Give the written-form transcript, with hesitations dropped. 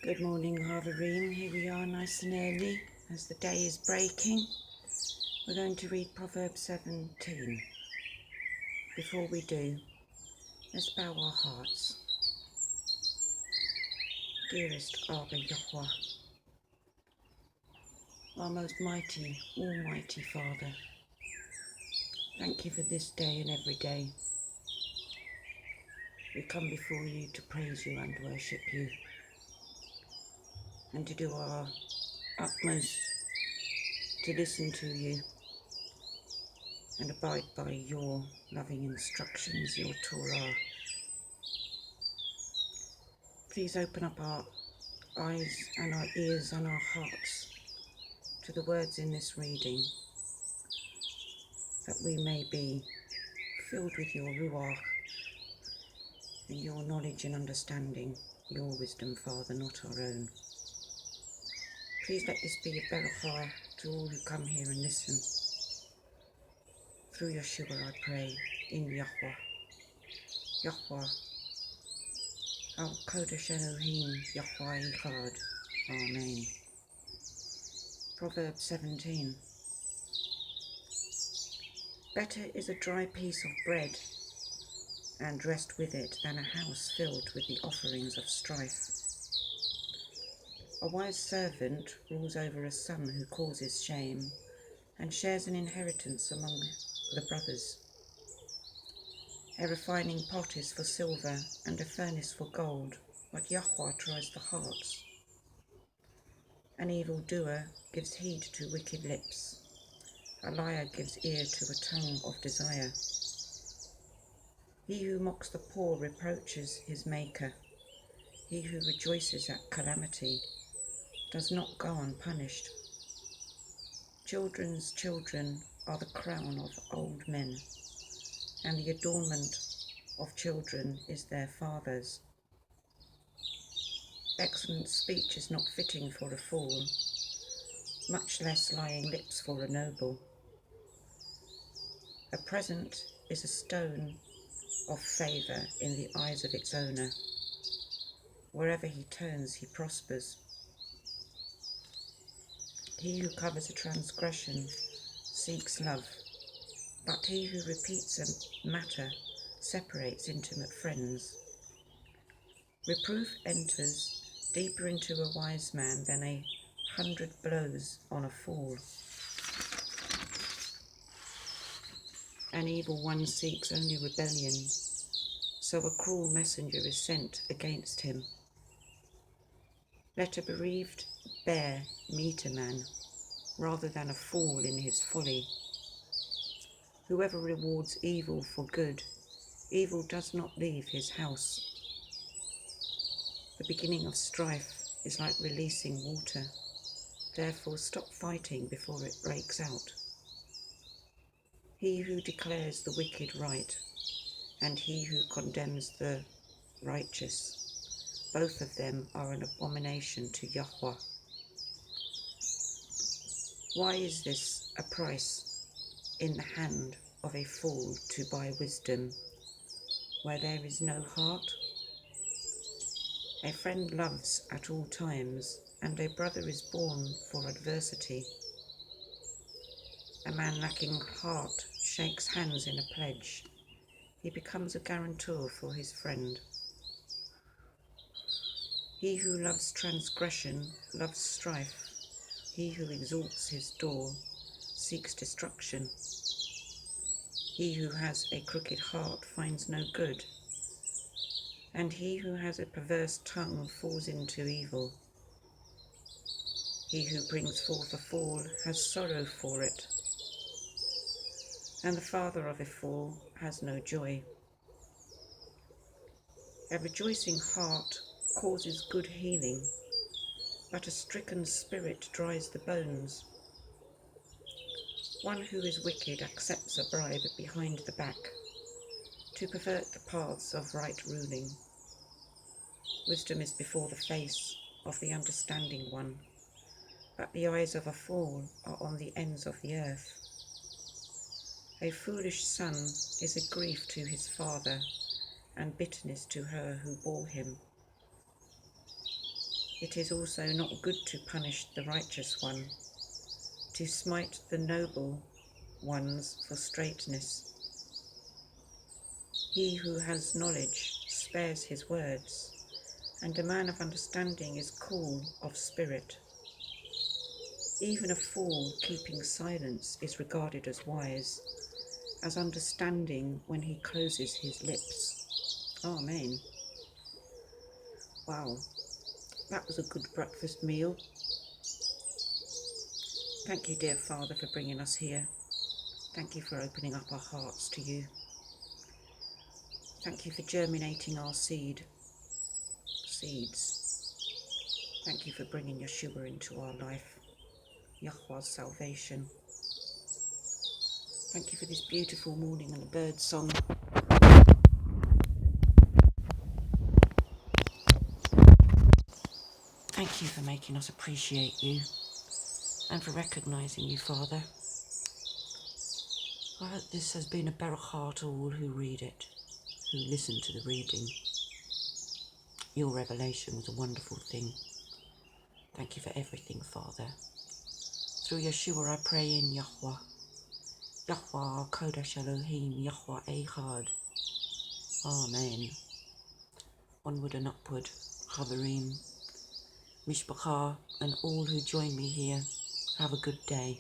Good morning, Harvereem. Here we are nice and early as the day is breaking. We're going to read Proverb 17. Before we do, let's bow our hearts. Dearest Abba Yahweh, our most mighty, almighty Father, thank you for this day and every day. We come before you to praise you and worship you, and to do our utmost to listen to you and abide by your loving instructions, your Torah. Please open up our eyes and our ears and our hearts to the words in this reading, that we may be filled with your Ruach and your knowledge and understanding, your wisdom, Father, not our own. Please let this be a berachah to all who come here and listen. Through Yeshua I pray, in Yahweh. Yahweh, Al Kodesh Elohim, Yahweh Echad. Amen. Proverb 17. Better is a dry piece of bread and rest with it than a house filled with the offerings of strife. A wise servant rules over a son who causes shame and shares an inheritance among the brothers. A refining pot is for silver and a furnace for gold, but Yahweh tries the hearts. An evildoer gives heed to wicked lips. A liar gives ear to a tongue of desire. He who mocks the poor reproaches his maker. He who rejoices at calamity does not go unpunished. Children's children are the crown of old men, and the adornment of children is their fathers. Excellent speech is not fitting for a fool, much less lying lips for a noble. A present is a stone of favour in the eyes of its owner. Wherever he turns, he prospers. He who covers a transgression seeks love, but he who repeats a matter separates intimate friends. Reproof enters deeper into a wise man than 100 blows on a fool. An evil one seeks only rebellion, so a cruel messenger is sent against him. Let a bereaved bear meet a man, rather than a fool in his folly. Whoever rewards evil for good, evil does not leave his house. The beginning of strife is like releasing water. Therefore stop fighting before it breaks out. He who declares the wicked right, and he who condemns the righteous, both of them are an abomination to Yahweh. Why is this a price in the hand of a fool to buy wisdom, where there is no heart? A friend loves at all times, and a brother is born for adversity. A man lacking heart shakes hands in a pledge. He becomes a guarantor for his friend. He who loves transgression loves strife. He who exalts his door seeks destruction. He who has a crooked heart finds no good, and he who has a perverse tongue falls into evil. He who brings forth a fool has sorrow for it, and the father of a fool has no joy. A rejoicing heart causes good healing, but a stricken spirit dries the bones. One who is wicked accepts a bribe behind the back, to pervert the paths of right ruling. Wisdom is before the face of the understanding one, but the eyes of a fool are on the ends of the earth. A foolish son is a grief to his father, and bitterness to her who bore him. It is also not good to punish the righteous one, to smite the noble ones for straightness. He who has knowledge spares his words, and a man of understanding is cool of spirit. Even a fool keeping silence is regarded as wise, as understanding when he closes his lips. Amen. Wow, that was a good breakfast meal. Thank you, dear Father, for bringing us here. Thank you for opening up our hearts to you. Thank you for germinating our seeds. Thank you for bringing Yeshua into our life, Yahweh's salvation. Thank you for this beautiful morning and the bird song. Thank you for making us appreciate you and for recognising you, Father. I hope this has been a barakah to all who read it, who listen to the reading. Your revelation was a wonderful thing. Thank you for everything, Father. Through Yeshua I pray in Yahweh. Yahweh Kodesh Elohim, Yahweh Echad. Amen. Onward and upward, Chavarim, Mishpachah, and all who join me here. Have a good day.